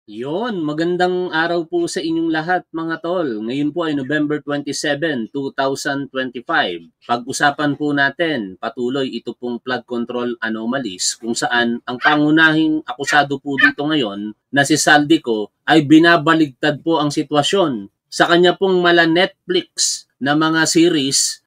Yon, magandang araw po sa inyong lahat mga tol. Ngayon po ay November 27, 2025. Pag-usapan po natin patuloy ito pong flood control anomalies kung saan ang pangunahing akusado po dito ngayon na si Saldico ay binabaligtad po ang sitwasyon. Sa kanya pong mala Netflix na mga series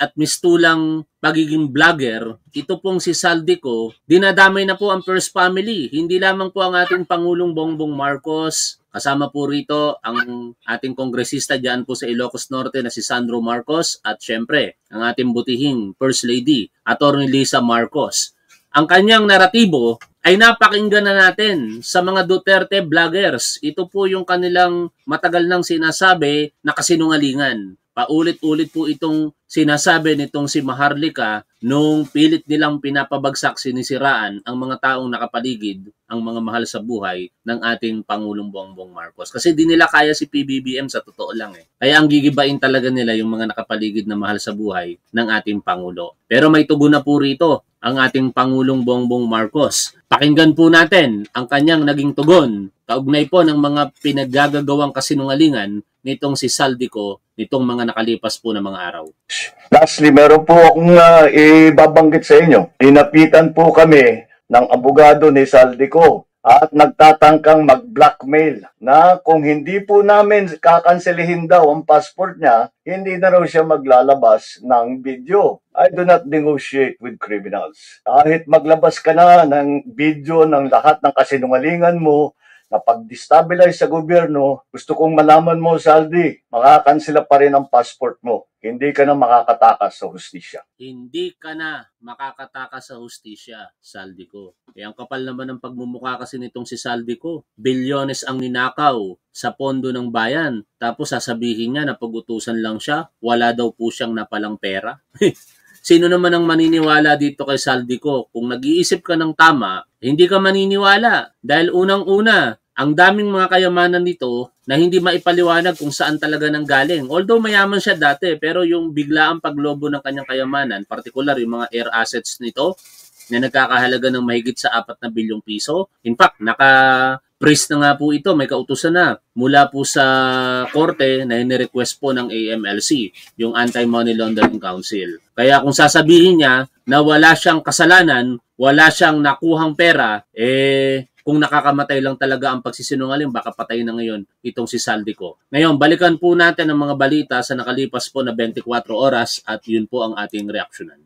at mistulang pagiging vlogger, ito pong si Saldico, dinadamay na po ang First Family. Hindi lamang po ang ating Pangulong Bongbong Marcos, kasama po rito ang ating kongresista dyan po sa Ilocos Norte na si Sandro Marcos at syempre ang ating butihing First Lady, Atty. Lisa Marcos. Ang kanyang naratibo ay napakinggan na natin sa mga Duterte vloggers. Ito po yung kanilang matagal nang sinasabi na kasinungalingan. Paulit-ulit po itong sinasabi nitong si Maharlika nung pilit nilang pinapabagsak, sinisiraan ang mga taong nakapaligid, ang mga mahal sa buhay ng ating Pangulong Bongbong Marcos. Kasi di nila kaya si PBBM sa totoo lang eh. Kaya ang gigibain talaga nila yung mga nakapaligid na mahal sa buhay ng ating Pangulo. Pero may tugon na po rito ang ating Pangulong Bongbong Marcos. Pakinggan po natin ang kanyang naging tugon kaugnay po ng mga pinaggagawang kasinungalingan nitong si Saldico nitong mga nakalipas po na mga araw. Lastly, meron po akong ibabanggit sa inyo. Dinapitan po kami ng abogado ni Saldico at nagtatangkang mag-blackmail na kung hindi po namin kakanselihin daw ang passport niya, hindi na raw siya maglalabas ng video. I do not negotiate with criminals. Kahit maglabas ka na ng video ng lahat ng kasinungalingan mo, na pag-destabilize sa gobyerno, gusto kong malaman mo, Saldi, makakansela pa rin ang passport mo. Hindi ka na makakatakas sa hustisya. Hindi ka na makakatakas sa hustisya, Saldico. Ang kapal naman ng pagmumukha kasi nitong si Saldico. Bilyones ang ninakaw sa pondo ng bayan. Tapos sasabihin niya na pag-utusan lang siya, wala daw po siyang napalang pera. Sino naman ang maniniwala dito kay Saldico? Kung nag-iisip ka ng tama, hindi ka maniniwala. Dahil unang-una, ang daming mga kayamanan nito na hindi maipaliwanag kung saan talaga nang galing. Although mayaman siya dati, pero yung biglaang paglobo ng kanyang kayamanan, particular yung mga air assets nito, na nagkakahalaga ng mahigit sa 4 na bilyong piso. In fact, naka-freeze na nga po ito, may kautusan na mula po sa korte na hinirequest po ng AMLC, yung Anti-Money Laundering Council. Kaya kung sasabihin niya na wala siyang kasalanan, wala siyang nakuhang pera, kung nakakamatay lang talaga ang pagsisinungaling, baka patay na ngayon itong si Saldico. Ngayon, balikan po natin ang mga balita sa nakalipas po na 24 oras at yun po ang ating reaksyonan.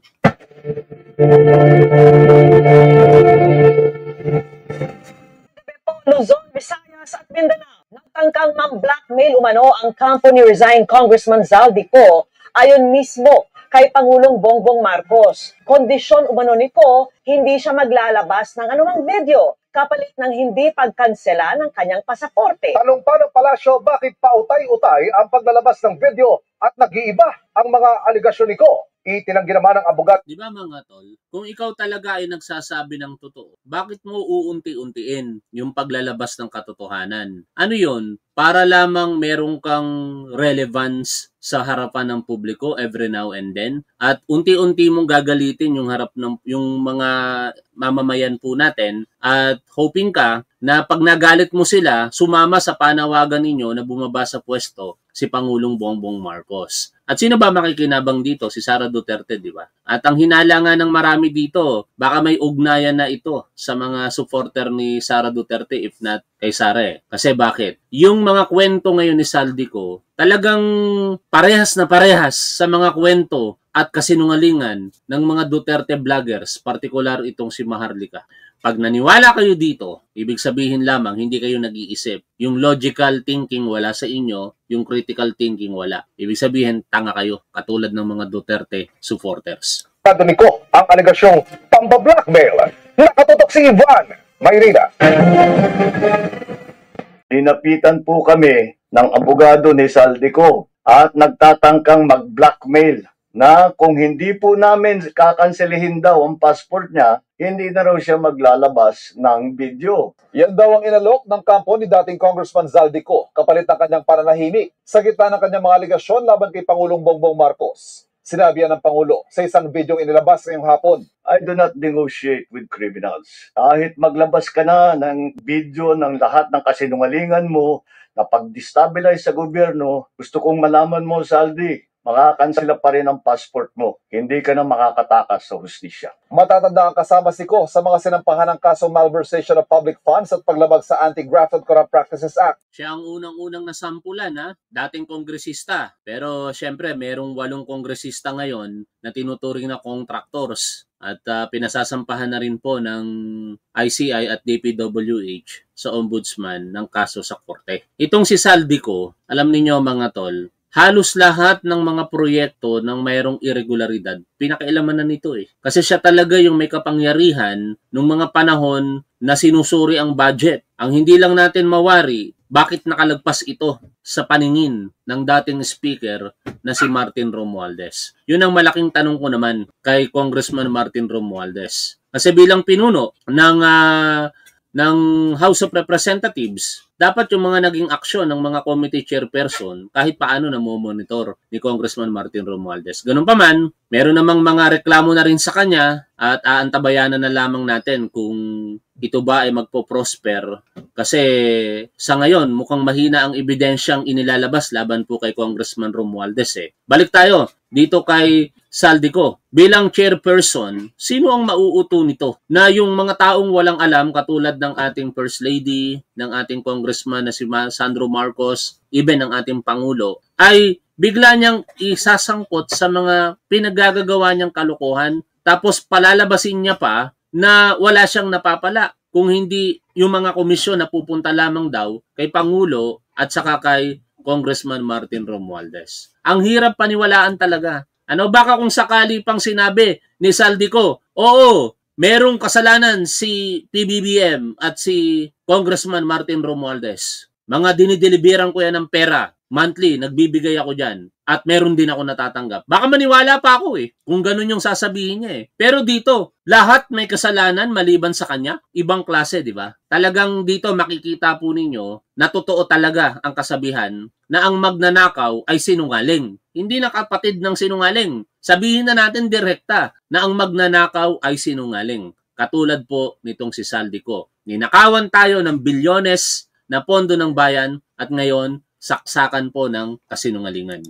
Luzon, Visayas at Mindanao. Nagtangkang mag-blackmail umano ang kampo ni resigned Congressman Saldico ayon mismo kay Pangulong Bongbong Marcos. Kondisyon umano nito, hindi siya maglalabas ng anumang video kapalit ng hindi pagkansela ng kanyang pasaporte. Tanong pa ng palasyo, bakit pautay-utay ang paglalabas ng video at nag-iiba ang mga aligasyon nito? Itinanggi naman ng abogat. Di ba mga tol, kung ikaw talaga ay nagsasabi ng totoo, bakit mo uunti-untiin yung paglalabas ng katotohanan? Ano yon? Para lamang merong kang relevance sa harapan ng publiko every now and then at unti-unti mong gagalitin yung harap ng yung mga mamamayan po natin at hoping ka na pag nagalit mo sila, sumama sa panawagan ninyo na bumaba sa pwesto si Pangulong Bongbong Marcos. At sino ba makikinabang dito? Si Sara Duterte, di ba? At ang hinala nga ng marami dito, baka may ugnayan na ito sa mga supporter ni Sara Duterte if not kay Sara eh. Kasi bakit? Yung mga kwento ngayon ni Saldico, talagang parehas na parehas sa mga kwento at kasinungalingan ng mga Duterte vloggers, partikular itong si Maharlika. Pag naniwala kayo dito, ibig sabihin lamang hindi kayo nag-iisip. Yung logical thinking wala sa inyo, yung critical thinking wala. Ibig sabihin, tanga kayo, katulad ng mga Duterte supporters. Niko ang aligasyong pamba-blackmail. Nakatutok si Ivan Mayrina. Dinapitan po kami ng abogado ni Saldico at nagtatangkang mag-blackmail na kung hindi po namin kakanselihin daw ang passport niya, hindi na raw siya maglalabas ng video. Yan daw ang inalok ng kampo ni dating Congressman Saldico kapalit ng kanyang pananahimik sa gitna ng kanyang mga aligasyon laban kay Pangulong Bongbong Marcos. Sinabi yan ng Pangulo sa isang videong inilabas ngayong hapon. I do not negotiate with criminals. Kahit maglabas ka na ng video ng lahat ng kasinungalingan mo na pag-destabilize sa gobyerno, gusto kong malaman mo, Saldi, makakansela pa rin ang passport mo. Hindi ka na makakatakas sa hustisya. Matatanda ang kasama si Ko sa mga sinampahan ng kasong malversation of public funds at paglabag sa Anti-Graft and Corrupt Practices Act. Siya ang unang-unang nasampulan, dating kongresista. Pero syempre, merong 8 kongresista ngayon na tinuturing na contractors. At pinasasampahan na rin po ng ICI at DPWH sa ombudsman ng kaso sa korte. Itong si Saldico, alam niyo mga tol, halos lahat ng mga proyekto ng mayroong irregularidad, pinakailaman na nito eh. Kasi siya talaga yung may kapangyarihan nung mga panahon na sinusuri ang budget. Ang hindi lang natin mawari, bakit nakalagpas ito sa paningin ng dating speaker na si Martin Romualdez? Yun ang malaking tanong ko naman kay Congressman Martin Romualdez. Kasi bilang pinuno ng House of Representatives, dapat yung mga naging aksyon ng mga committee chairperson kahit paano namomonitor ni Congressman Martin Romualdez. Ganun pa man, meron namang mga reklamo na rin sa kanya at aantabayanan na lamang natin kung ito ba ay magpo-prosper. Kasi sa ngayon, mukhang mahina ang ebidensyang inilalabas laban po kay Congressman Romualdez eh. Balik tayo dito kay Saldico. Bilang chairperson, sino ang mauuto nito? Na yung mga taong walang alam katulad ng ating First Lady, ng ating Congressman na si Sandro Marcos, even ng ating Pangulo, ay bigla niyang isasangkot sa mga pinaggagawa niyang kalokohan, tapos palalabasin niya pa na wala siyang napapala. Kung hindi yung mga komisyon na pupunta lamang daw kay Pangulo at saka kay Congressman Martin Romualdez. Ang hirap paniwalaan talaga. Baka kung sakali pang sinabi ni Saldico, oo, merong kasalanan si PBBM at si Congressman Martin Romualdez. Mga dinideliveran ko yan ng pera. Monthly, nagbibigay ako dyan. At meron din ako natatanggap. Baka maniwala pa ako kung ganun yung sasabihin niya Pero dito, lahat may kasalanan maliban sa kanya. Ibang klase, di ba? Talagang dito makikita po ninyo na totoo talaga ang kasabihan na ang magnanakaw ay sinungaling. Hindi na kapatid ng sinungaling. Sabihin na natin direkta na ang magnanakaw ay sinungaling. Katulad po nitong si Saldico. Ninakawan tayo ng bilyones na pondo ng bayan at ngayon saksakan po ng kasinungalingan.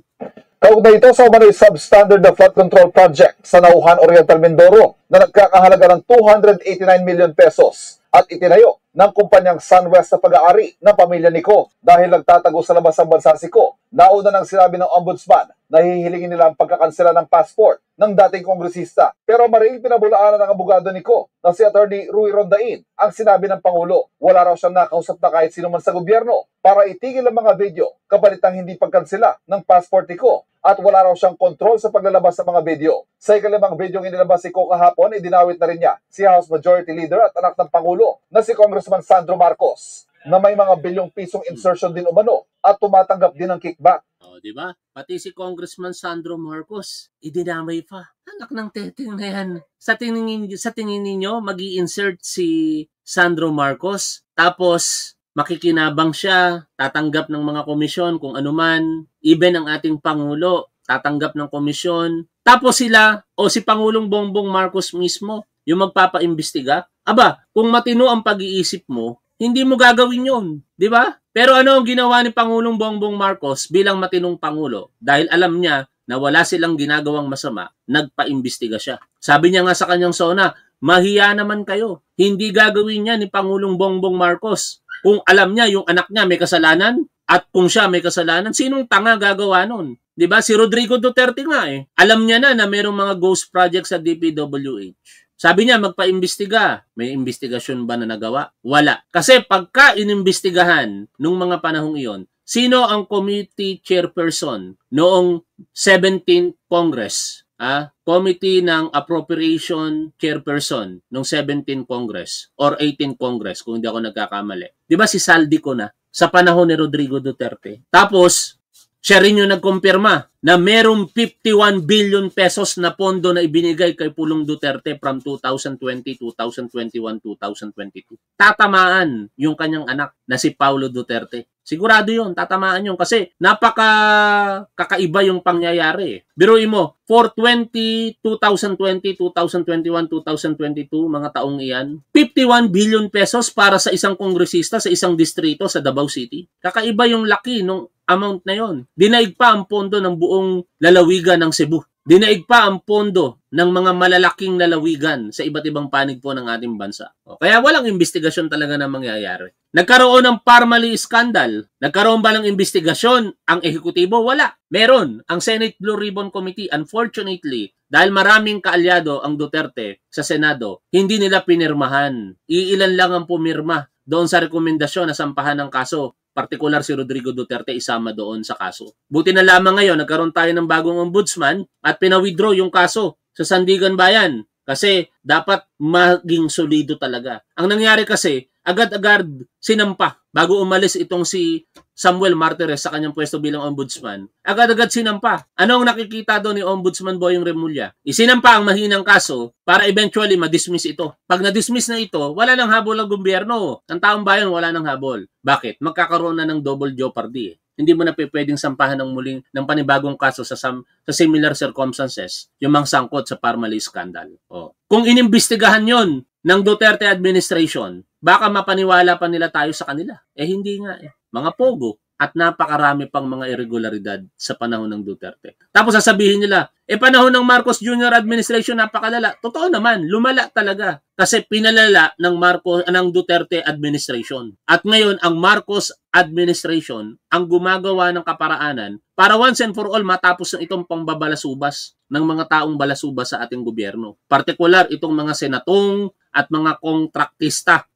Kaugnay ito sa umano'y substandard na flood control project sa Nauhan Oriental Mindoro na nagkakahalaga ng 289 million pesos at itinayo ng kumpanyang SunWest sa pag-aari ng pamilya ni Ko dahil nagtatago sa labas ng bansa si Ko. Nauna nang sinabi ng ombudsman na hihilingin nila ang pagkakansela ng passport ng dating kongresista. Pero mariing pinabulaanan ng abogado ni Ko na si Attorney Rui Rondain ang sinabi ng Pangulo. Wala raw siyang nakausap na kahit sino man sa gobyerno para itigil ang mga video kapalit ng hindi pagkansela ng passport ni Ko. At wala raw siyang kontrol sa paglalabas ng mga video. Sa ikalimang video ng inilabas si Ko kahapon, idinawit na rin niya si House Majority Leader at anak ng Pangulo na si Congressman Sandro Marcos na may mga bilyong pisong insertion din umano at tumatanggap din ng kickback. Di ba? Pati si Congressman Sandro Marcos, idinamay pa. Anak ng teteng na yan. Sa tingin ninyo, mag-i-insert si Sandro Marcos, tapos makikinabang siya, tatanggap ng mga komisyon kung anuman, even ang ating Pangulo, tatanggap ng komisyon. Tapos sila, o si Pangulong Bongbong Marcos mismo, yung magpapaimbestiga. Aba, kung matino ang pag-iisip mo, hindi mo gagawin yun. Di ba? Pero ano ang ginawa ni Pangulong Bongbong Marcos bilang matinong Pangulo? Dahil alam niya na wala silang ginagawang masama, nagpaimbestiga siya. Sabi niya nga sa kanyang SONA, mahiya naman kayo. Hindi gagawin niya ni Pangulong Bongbong Marcos. Kung alam niya yung anak niya may kasalanan at kung siya may kasalanan, sinong tanga gagawa nun? 'Di ba? Si Rodrigo Duterte nga Alam niya na merong mga ghost projects sa DPWH. Sabi niya magpaimbestiga. May investigasyon ba na nagawa? Wala. Kasi pagka inimbestigahan nung mga panahong iyon, sino ang committee chairperson noong 17th Congress? Committee ng Appropriation Chairperson ng 17th Congress or 18th Congress kung hindi ako nagkakamali. Di ba si Saldico na sa panahon ni Rodrigo Duterte? Tapos, siya rin yung nagkumpirma na merong 51 billion pesos na pondo na ibinigay kay Pulong Duterte from 2020, 2021, 2022. Tatamaan yung kanyang anak na si Paulo Duterte. Sigurado yun, tatamaan yun kasi kakaiba yung pangyayari. Biruin mo, 420, 2020, 2021, 2022, mga taong iyan, 51 billion pesos para sa isang kongresista sa isang distrito sa Davao City. Kakaiba yung laki ng amount na yon. Dinaig pa ang pondo ng buong lalawigan ng Cebu. Dinaig pa ang pondo ng mga malalaking lalawigan sa iba't ibang panig po ng ating bansa. Kaya walang investigasyon talaga na mangyayari. Nagkaroon ng Parmali scandal. Nagkaroon ba ng investigasyon ang ehekutibo? Wala. Meron. Ang Senate Blue Ribbon Committee, unfortunately, dahil maraming kaalyado ang Duterte sa Senado, hindi nila pinirmahan. Iilan lang ang pumirma doon sa rekomendasyon na sampahan ng kaso. Partikular si Rodrigo Duterte isama doon sa kaso. Buti na lamang ngayon, nagkaroon tayo ng bagong ombudsman at pinawithdraw yung kaso sa Sandigan Bayan kasi dapat maging solido talaga. Ang nangyari kasi, agad-agad sinampa bago umalis itong si Samuel Martires sa kanyang pwesto bilang ombudsman. Agad-agad sinampa. Ano ang nakikita doon ni Ombudsman Boyong Remulla? Isinampa ang mahinang kaso para eventually ma-dismiss ito. Pag na-dismiss na ito, wala nang habol ang gobyerno. Ang taong bayan wala nang habol. Bakit? Magkakaroon na ng double jeopardy. Hindi mo na pwedeng sampahan ng muling ng panibagong kaso sa similar circumstances yung mga sangkot sa Parmali scandal. Kung inimbestigahan yon ng Duterte administration, baka mapaniwala pa nila tayo sa kanila. Hindi nga Mga pogo at napakarami pang mga irregularidad sa panahon ng Duterte. Tapos sasabihin nila, panahon ng Marcos Jr. administration napakalala. Totoo naman, lumala talaga. Kasi pinalala ng Duterte administration. At ngayon, ang Marcos administration ang gumagawa ng kaparaanan para once and for all matapos ng itong pangbabalasubas ng mga taong balasubas sa ating gobyerno. Partikular, itong mga senatong at mga kontraktista.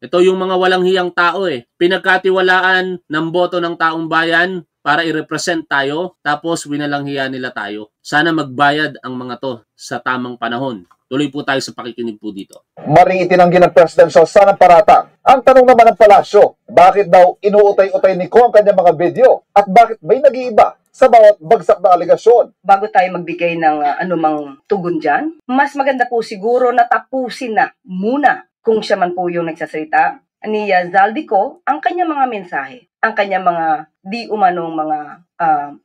Ito yung mga walang hiyang tao Pinagkatiwalaan ng boto ng taong bayan para i-represent tayo, tapos winalanghiya nila tayo. Sana magbayad ang mga to sa tamang panahon. Tuloy po tayo sa pakikinig po dito. Maring itinanggi ng Presidential Sanang-Paratang. Ang tanong naman ng palasyo, bakit daw inuutay-utay ni Ko ang kanyang mga video? At bakit may nag-iiba sa bawat bagsak na aligasyon? Bago tayo magbigay ng anumang tugon dyan, mas maganda po siguro na tapusin na muna kung siya man po yung nagsasalita ni Zaldico ang kanyang mga mensahe, ang kanyang mga di umanong mga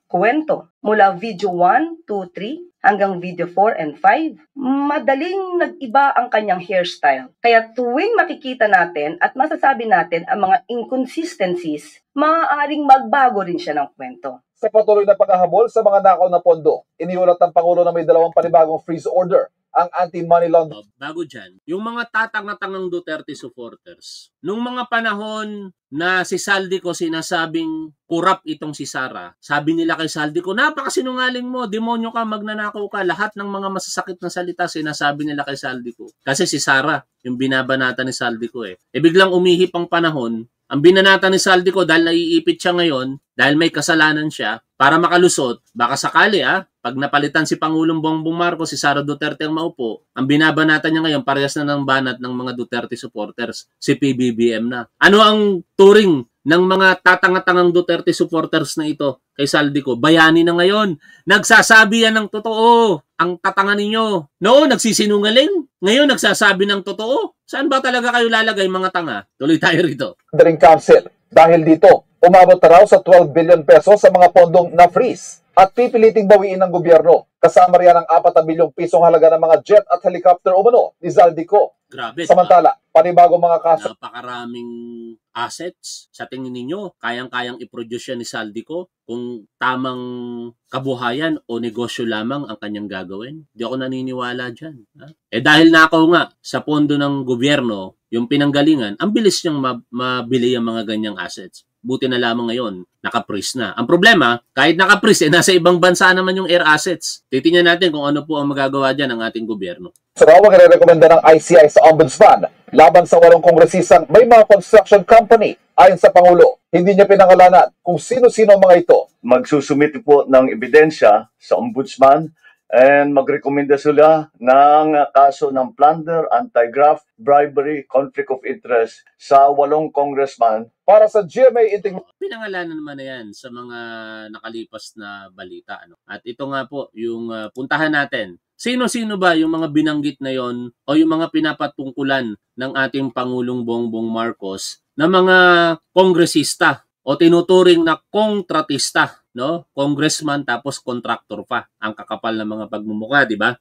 kwento mula video 1, 2, 3 hanggang video 4 and 5. Madaling nag-iba ang kanyang hairstyle. Kaya tuwing makikita natin at masasabi natin ang mga inconsistencies, maaaring magbago rin siya ng kwento. Sa patuloy na paghahabol sa mga nakaw na pondo, iniulat ng Pangulo na may 2 panibagong freeze order ang anti-money laundering. Bago dyan, yung mga tatang-tangang Duterte supporters, nung mga panahon na si Zaldico sinasabing kurap itong si Sara, sabi nila kay Zaldico, napakasinungaling mo, demonyo ka, magnanakaw ka, lahat ng mga masasakit na salita sinasabi nila kay Zaldico. Kasi si Sara, yung binabanata ni Zaldico biglang umihip ang panahon, ang binanata ni Zaldico dahil naiipit siya ngayon, dahil may kasalanan siya, para makalusot, baka sakali pag napalitan si Pangulong Bongbong Marcos, si Sara Duterte ang maupo, ang binabanata niya ngayon, parehas na ng banat ng mga Duterte supporters, si PBBM na. Ano ang turing ng mga tatanga-tangang Duterte supporters na ito kay Zaldico? Bayani na ngayon. Nagsasabi yan ng totoo. Ang tatanga ninyo. Noon, nagsisinungaling. Ngayon, nagsasabi ng totoo. Saan ba talaga kayo lalagay mga tanga? Tuloy tayo rito. Council. Dahil dito, umabot na raw sa 12 billion pesos sa mga pondong na-freeze at pipiliting bawiin ng gobyerno. Kasama riyan ang 4 bilyong pisong halaga ng mga jet at helicopter umano ni Zaldico. Grabe. Samantala, panibagong mga kaso. Napakaraming assets. Sa tingin ninyo, kayang-kayang i-produce yan ni Zaldico kung tamang kabuhayan o negosyo lamang ang kanyang gagawin? Di ako naniniwala dyan. Dahil nakaw nga sa pondo ng gobyerno, yung pinanggalingan, ang bilis niyang mabili ang mga ganyang assets. Buti na lamang ngayon, naka-freeze na. Ang problema, kahit naka-freeze, nasa ibang bansa naman yung air assets. Titingnan natin kung ano po ang magagawa dyan ng ating gobyerno. So, ang nire-recommenda ng ICI sa Ombudsman laban sa 8 kongresistang may mga construction company. Ayon sa Pangulo, hindi niya pinangalanan kung sino-sino ang mga ito. Magsusumite po ng ebidensya sa Ombudsman and magrekomenda sila ng kaso ng plunder, anti-graft, bribery, conflict of interest sa 8 congressman. Para sa GMA Integrity. Pinangalanan naman na yan sa mga nakalipas na balita. At ito nga po, yung puntahan natin. Sino-sino ba yung mga binanggit na yon o yung mga pinapatungkulan ng ating Pangulong Bongbong Marcos na mga kongresista o tinuturing na kontratista, no? Congressman tapos contractor pa. Ang kakapal ng mga pagmumukha, di ba?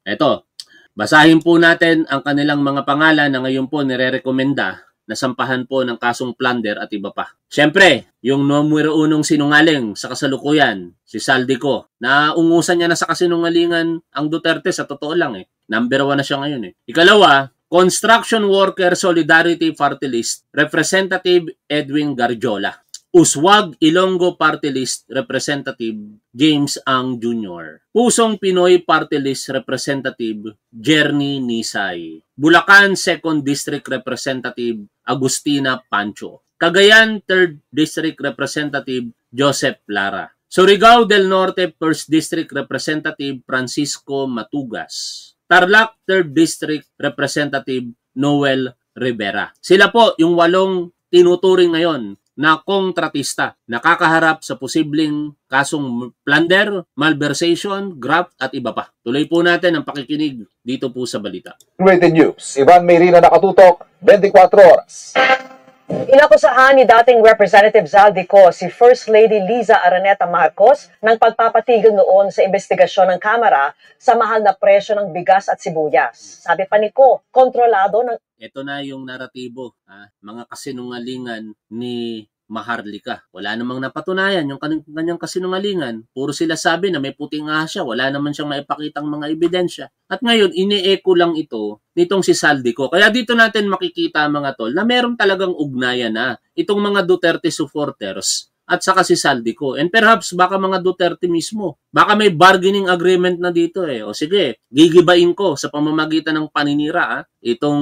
Ito, basahin po natin ang kanilang mga pangalan na ngayon po nire-rekomenda na sampahan po ng kasong plunder at iba pa. Siyempre, yung numero unong sinungaling sa kasalukuyan, si Saldico, na ungusan niya na sa kasinungalingan ang Duterte sa totoo lang eh. Number 1 na siya ngayon eh. Ikalawa, Construction Worker Solidarity Party List, Representative Edwin Garjola. Uswag Ilonggo Party List Representative James Ang Jr. Pusong Pinoy Party List Representative Jerny Nisay. Bulacan 2nd District Representative Agustina Pancho. Cagayan 3rd District Representative Joseph Lara. Surigao del Norte 1st District Representative Francisco Matugas. Tarlac 3rd District Representative Noel Rivera. Sila po yung 8 tinuturing ngayon na kontratista, nakakaharap sa posibleng kasong plunder, malversation, graft at iba pa. Tuloy po natin ang pakikinig dito po sa balita. Rated News, Ivan Mayrina nakatutok, 24 oras. Inakusahan ni dating Representative Zaldico si First Lady Liza Araneta Marcos ng pagpapatigil noon sa investigasyon ng Kamara sa mahal na presyo ng bigas at sibuyas. Sabi pa ni Ko, kontrolado ng... Ito na yung naratibo, mga kasinungalingan ni Maharlika. Wala namang napatunayan yung kanyang kasinungalingan. Puro sila sabi na may puting ahas siya. Wala naman siyang maipakitang mga ebidensya. At ngayon, ini-echo lang ito nitong si Saldico. Kaya dito natin makikita mga tol na meron talagang ugnayan na itong mga Duterte supporters at saka si Saldico. And perhaps baka mga Duterte mismo. Baka may bargaining agreement na dito eh. O sige, gigibain ko sa pamamagitan ng paninira itong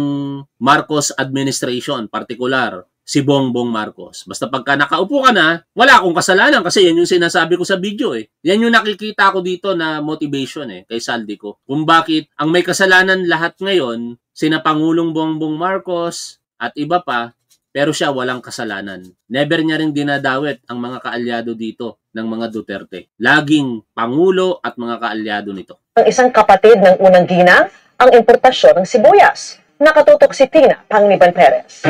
Marcos administration, particular si Bongbong Marcos. Basta pagka nakaupo ka na, wala akong kasalanan kasi yan yung sinasabi ko sa video eh. Yan yung nakikita ko dito na motivation eh kay Saldico. Kung bakit ang may kasalanan lahat ngayon, sina Pangulong Bongbong Marcos at iba pa, pero siya walang kasalanan. Never niya rin dinadawit ang mga kaalyado dito ng mga Duterte. Laging Pangulo at mga kaalyado nito. Ang isang kapatid ng unang ginang ang importasyon ng sibuyas. Nakatutok si Tina Panganiban Perez.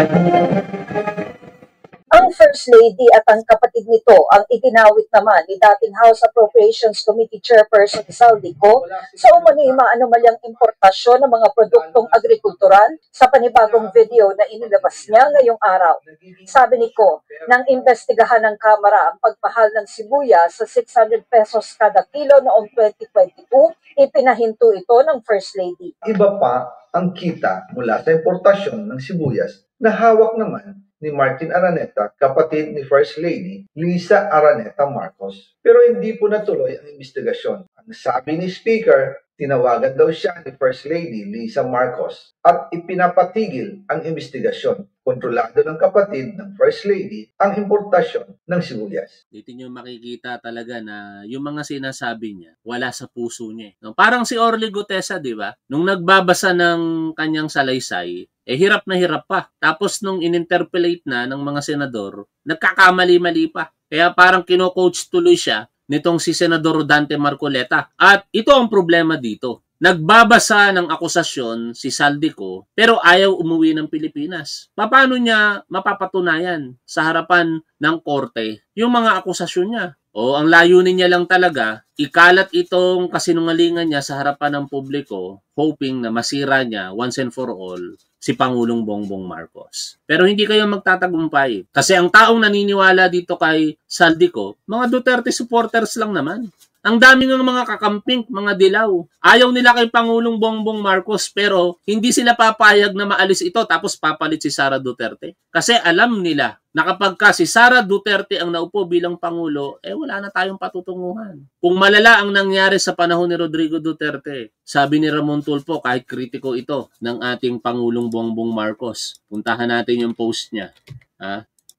Ang First Lady at ang kapatid nito ang itinawit naman ni dating House Appropriations Committee Chairperson Saldico sa umano'y maanomalyang importasyon ng mga produktong agrikultural sa panibagong video na inilabas niya ngayong araw. Sabi ni Ko, nang investigahan ng Kamara ang pagpahal ng sibuyas sa 600 pesos kada kilo noong 2022, ipinahinto ito ng First Lady. Iba pa ang kita mula sa importasyon ng sibuyas na hawak naman ni Martin Araneta, kapatid ni First Lady Liza Araneta Marcos. Pero hindi po natuloy ang investigasyon. Ang sabi ni Speaker, tinawagan daw siya ni First Lady Liza Marcos at ipinapatigil ang investigasyon. Kontrolado ng kapatid ng First Lady ang importasyon ng sibuyas. Dito nyo makikita talaga na yung mga sinasabi niya, wala sa puso niya. No? Parang si Orly Gutesa, di ba? Nung nagbabasa ng kanyang salaysay, hirap na hirap pa. Tapos nung ininterpellate na ng mga senador, nagkakamali-mali pa. Kaya parang kino-coach tuloy siya nitong si Senador Dante Marcoleta. At ito ang problema dito. Nagbabasa ng akusasyon si Saldico pero ayaw umuwi ng Pilipinas. Paano niya mapapatunayan sa harapan ng korte yung mga akusasyon niya? O ang layunin niya lang talaga, ikalat itong kasinungalingan niya sa harapan ng publiko, hoping na masira niya once and for all si Pangulong Bongbong Marcos. Pero hindi kayo magtatagumpay. Kasi ang taong naniniwala dito kay Saldico, mga Duterte supporters lang naman. Ang dami ng mga kakamping, mga dilaw. Ayaw nila kay Pangulong Bongbong Marcos pero hindi sila papayag na maalis ito tapos papalit si Sara Duterte. Kasi alam nila na kapag si Sara Duterte ang naupo bilang Pangulo, wala na tayong patutunguhan. Kung malala ang nangyari sa panahon ni Rodrigo Duterte, sabi ni Ramon Tulfo, kahit kritiko ito ng ating Pangulong Bongbong Marcos, puntahan natin yung post niya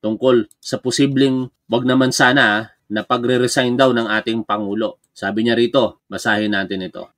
tungkol sa posibleng, wag naman sana na pagre-resign daw ng ating Pangulo. Sabi niya rito, basahin natin ito.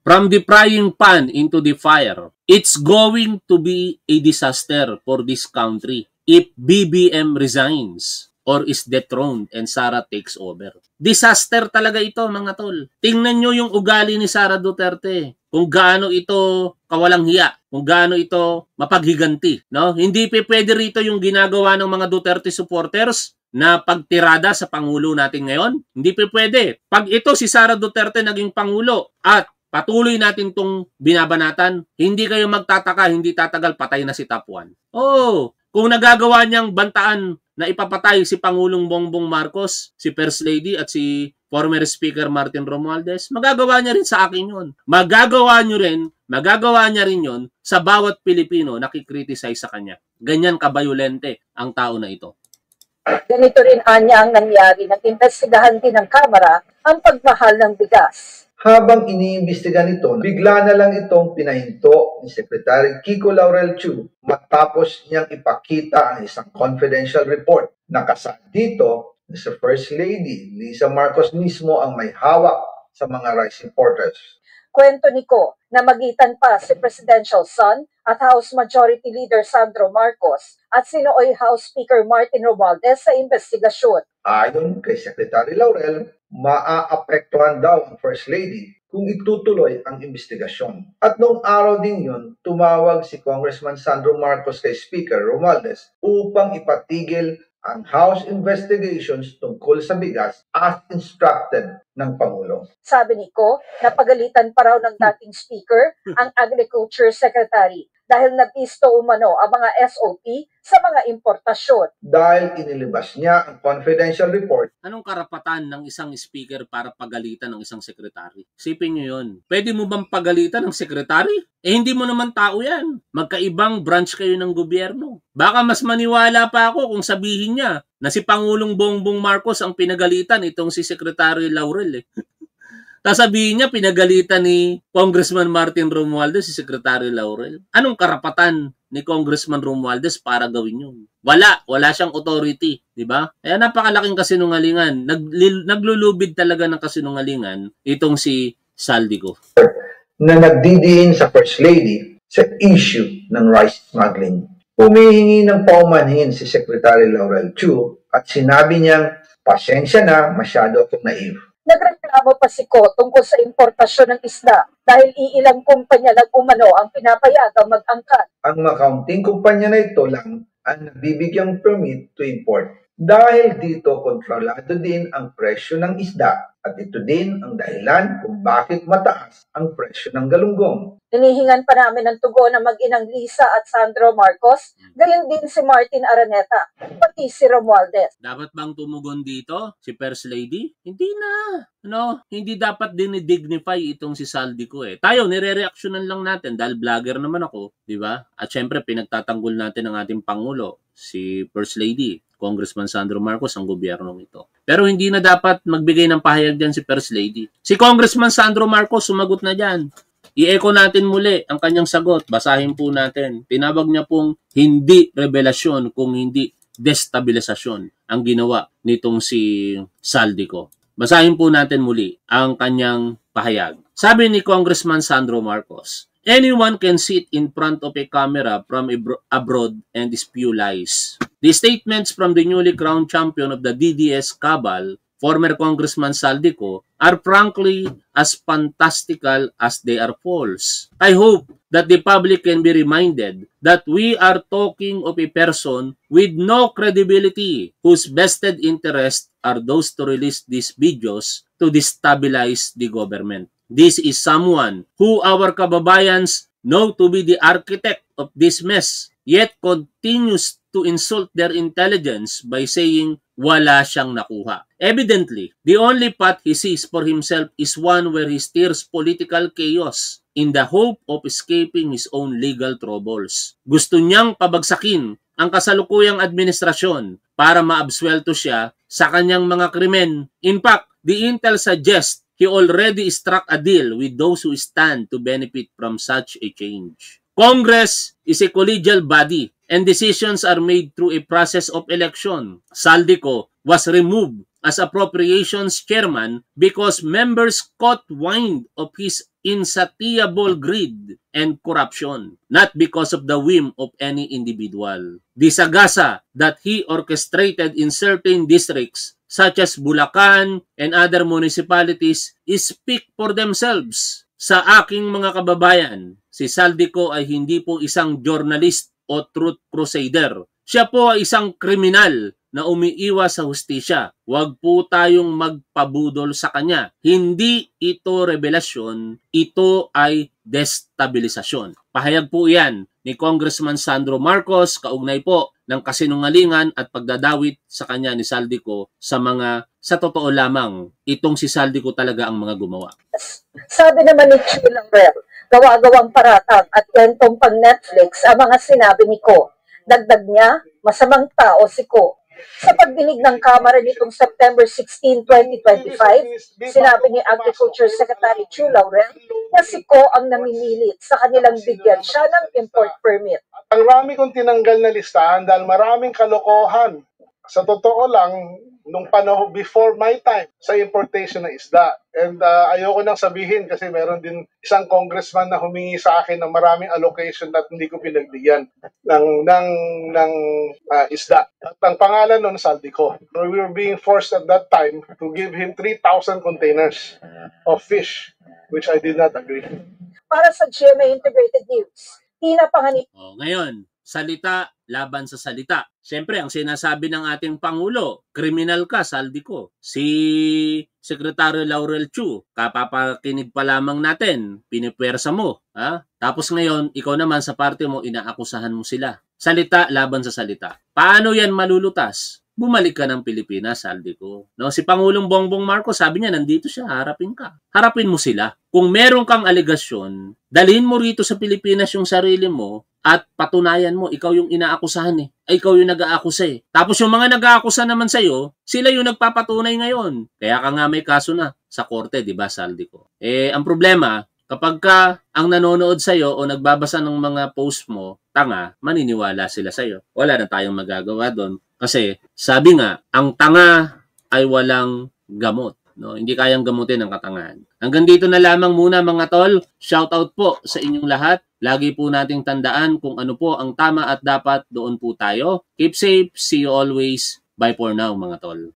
From the frying pan into the fire, it's going to be a disaster for this country if BBM resigns or is dethroned and Sara takes over. Disaster talaga ito mga tol. Tingnan nyo yung ugali ni Sara Duterte. Kung gaano ito kawalang hiya, kung gaano ito mapaghiganti. No? Hindi pwede rito yung ginagawa ng mga Duterte supporters na pagtirada sa Pangulo natin ngayon? Hindi pa pwede. Pag ito si Sara Duterte naging Pangulo at patuloy natin tong binabanatan, hindi kayo magtataka, hindi tatagal, patay na si Top 1. Oh, kung nagagawa niyang bantaan na ipapatay si Pangulong Bongbong Marcos, si First Lady at si former Speaker Martin Romualdez, magagawa niya rin sa akin yun. Magagawa niya rin yun sa bawat Pilipino na kikriticize sa kanya. Ganyan kabayolente ang tao na ito. Ganito rin anya ang nangyari nang imbestigahan din ng Kamara ang pagmahal ng bigas. Habang iniimbestiga nito, bigla na lang itong pinahinto ni Secretary Kiko Laurel Chu matapos niyang ipakita ang isang confidential report. Nakasad dito na si First Lady Lisa Marcos mismo ang may hawak sa mga rice importers. Kwento ni Ko na magitan pa si Presidential son at House Majority Leader Sandro Marcos at sinooy House Speaker Martin Romualdez sa investigasyon. Ayon kay Secretary Laurel, maaapektuhan daw ang First Lady kung itutuloy ang investigasyon. At noong araw din yun, tumawag si Congressman Sandro Marcos kay Speaker Romualdez upang ipatigil ang House investigations tungkol sa bigas as instructed ng Pangulo. Sabi ni Ko, napagalitan pa raw ng dating Speaker ang Agriculture Secretary dahil nabisto umano ang mga SOP sa mga importasyon. Dahil inilabas niya ang confidential report. Anong karapatan ng isang speaker para pagalitan ng isang sekretary? Isipin niyo yun. Pwede mo bang pagalitan ng sekretary? Hindi mo naman tao yan. Magkaibang branch kayo ng gobyerno. Baka mas maniwala pa ako kung sabihin niya na si Pangulong Bongbong Marcos ang pinagalitan itong si Secretary Laurel. Sasabihin niya, pinagalitan ni Congressman Martin Romualdez si Secretary Laurel. Anong karapatan ni Congressman Romualdez para gawin yun? Wala siyang authority, di ba? Kaya napakalaking kasinungalingan. Naglulubid talaga ng kasinungalingan itong si Saldico. Na nagdidiin sa First Lady sa issue ng rice smuggling. Humihingi ng paumanhin si Secretary Laurel Chu at sinabi niyang, pasensya na, masyado akong naive. Nagreklamo pa si Ko tungkol sa importasyon ng isda dahil iilang kumpanya lang umano ang pinapayagang mag-angkat. Ang mga kaunting kumpanya na ito lang ang nabibigyang permit to import. Dahil dito, kontrolado din ang presyo ng isda at ito din ang dahilan kung bakit mataas ang presyo ng galunggong. Hinihingan pa namin ng tugon ng mag-inang Lisa at Sandro Marcos, gayon din si Martin Araneta, pati si Romualdez. Dapat bang tumugon dito si First Lady? Hindi na. Hindi dapat dinidignify itong si Saldico eh. Tayo, nire-reactionan lang natin dahil vlogger naman ako, di ba? At syempre, pinagtatanggol natin ang ating Pangulo, si First Lady, Congressman Sandro Marcos, ang gobyernong ito. Pero hindi na dapat magbigay ng pahayag dyan si First Lady. Si Congressman Sandro Marcos, sumagot na dyan. I-echo natin muli ang kanyang sagot. Basahin po natin. Tinawag niya pong hindi revelasyon kung hindi destabilisasyon ang ginawa nitong si Saldico. Basahin po natin muli ang kanyang pahayag. Sabi ni Congressman Sandro Marcos, anyone can sit in front of a camera from abroad and spew lies. The statements from the newly crowned champion of the DDS cabal, former Congressman Saldico, are frankly as fantastical as they are false. I hope that the public can be reminded that we are talking of a person with no credibility whose vested interests are those to release these videos to destabilize the government. This is someone who our kababayans know to be the architect of this mess, yet continues to insult their intelligence by saying wala siyang nakuha. Evidently, the only path he sees for himself is one where he steers political chaos in the hope of escaping his own legal troubles. Gusto niyang pabagsakin ang kasalukuyang administrasyon para maabswelto siya sa kanyang mga krimen. In fact, the intel suggests he already struck a deal with those who stand to benefit from such a change. Congress is a collegial body and decisions are made through a process of election. Saldico was removed as appropriations chairman because members caught wind of his insatiable greed and corruption, not because of the whim of any individual. The sagasa that he orchestrated in certain districts such as Bulacan and other municipalities speak for themselves. Sa aking mga kababayan, si Saldico ay hindi po isang journalist o truth crusader. Siya po ay isang kriminal na umiiwas sa hustisya. Huwag po tayong magpabudol sa kanya. Hindi ito revelasyon, ito ay destabilisasyon. Pahayag po yan ni Congressman Sandro Marcos kaugnay po ng kasinungalingan at pagdadawit sa kanya ni Saldico sa totoo lamang, itong si Saldico talaga ang mga gumawa. Sabi naman ni Chu Laurel, gawa-gawang paratang at kwentong pang Netflix ang mga sinabi ni Ko. Dagdag niya, masamang tao si Ko. Sa pagdinig ng Kamara nitong September 16, 2025, sinabi ni Agriculture Secretary Chu Laurel na si Ko ang namimilit sa kanilang bigyan siya ng import permit. Ang rami kong tinanggal na listahan dahil maraming kalokohan. Sa totoo lang, nung panahon before my time sa importation ng isda. And ayoko nang sabihin kasi meron din isang congressman na humingi sa akin ng maraming allocation at hindi ko pinagbigyan ng isda. At ang pangalan nun, Saldico. We were being forced at that time to give him 3,000 containers of fish, which I did not agree. Para sa GMA Integrated News, Tina Panganib. Ngayon, salita laban sa salita. Siyempre, ang sinasabi ng ating Pangulo, kriminal ka, Saldico. Si Secretary Laurel Chu, kapapakinig pa lamang natin, pinipwersa mo. Ha? Tapos ngayon, ikaw naman sa parte mo, inaakusahan mo sila. Salita laban sa salita. Paano yan malulutas? Bumalik ka ng Pilipinas, Saldico. No, si Pangulong Bongbong Marcos, sabi niya, nandito siya, harapin ka. Harapin mo sila. Kung meron kang alegasyon, dalhin mo rito sa Pilipinas yung sarili mo at patunayan mo, ikaw yung inaakusahan eh. Ay, ikaw yung nag-aakusa eh. Tapos yung mga nag-aakusa naman sa'yo, sila yung nagpapatunay ngayon. Kaya ka nga may kaso na sa korte, di ba, Saldico? Ang problema, kapag ka ang nanonood sa'yo o nagbabasa ng mga post mo, tanga, maniniwala sila sa'yo. Wala na tayong magagawa doon. Kasi sabi nga, ang tanga ay walang gamot. No, hindi kayang gamutin ang katangahan. Hanggang dito na lamang muna mga tol. Shoutout po sa inyong lahat. Lagi po nating tandaan kung ano po ang tama at dapat, doon po tayo. Keep safe. See you always. Bye for now mga tol.